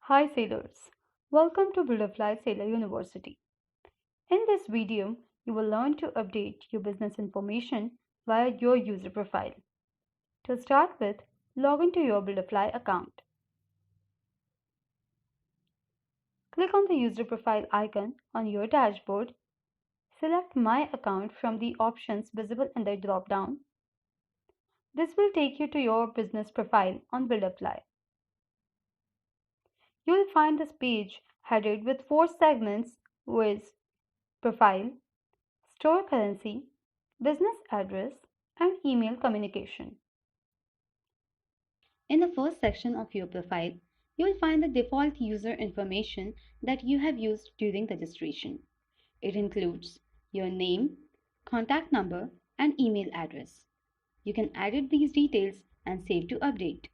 Hi sailors, welcome to Builderfly Sailor University. In this video, you will learn to update your business information via your user profile. To start with, log into your Builderfly account. Click on the user profile icon on your dashboard. Select My Account from the options visible in the drop-down. This will take you to your business profile on Builderfly. You will find this page headed with 4 segments with Profile, Store currency, business address, and email communication. In the first section of your profile, you will find the default user information that you have used during registration. It includes your name, contact number, and email address. You can edit these details and save to update.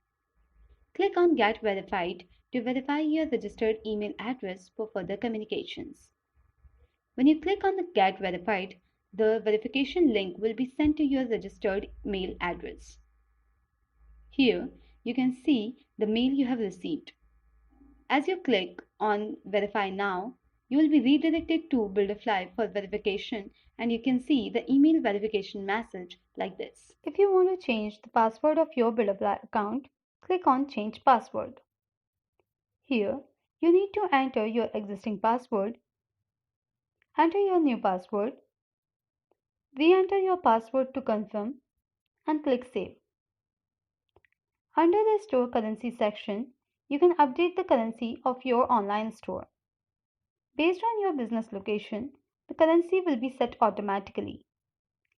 Click on Get Verified to verify your registered email address for further communications. When you click on the Get Verified, the verification link will be sent to your registered mail address. Here, you can see the mail you have received. As you click on Verify Now, you will be redirected to Builderfly for verification, and you can see the email verification message like this. If you want to change the password of your Builderfly account, click on Change Password. Here, you need to enter your existing password, enter your new password, re-enter your password to confirm, and click Save. Under the Store Currency section, you can update the currency of your online store. Based on your business location, the currency will be set automatically.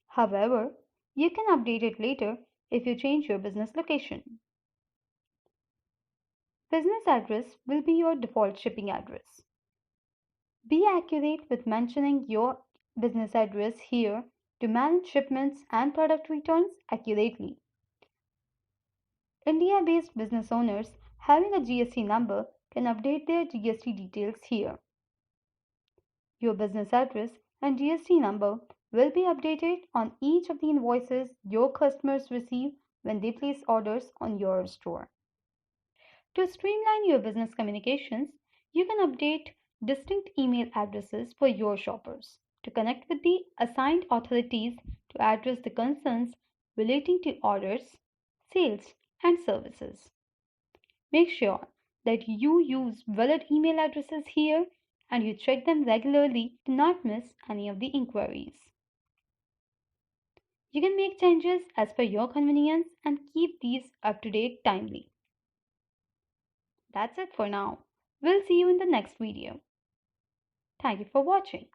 However, you can update it later if you change your business location. Business address will be your default shipping address. Be accurate with mentioning your business address here to manage shipments and product returns accurately. India-based business owners having a GST number can update their GST details here. Your business address and GST number will be updated on each of the invoices your customers receive when they place orders on your store. To streamline your business communications, you can update distinct email addresses for your shoppers to connect with the assigned authorities to address the concerns relating to orders, sales, and services. Make sure that you use valid email addresses here and you check them regularly to not miss any of the inquiries. You can make changes as per your convenience and keep these up to date timely. That's it for now. We'll see you in the next video. Thank you for watching.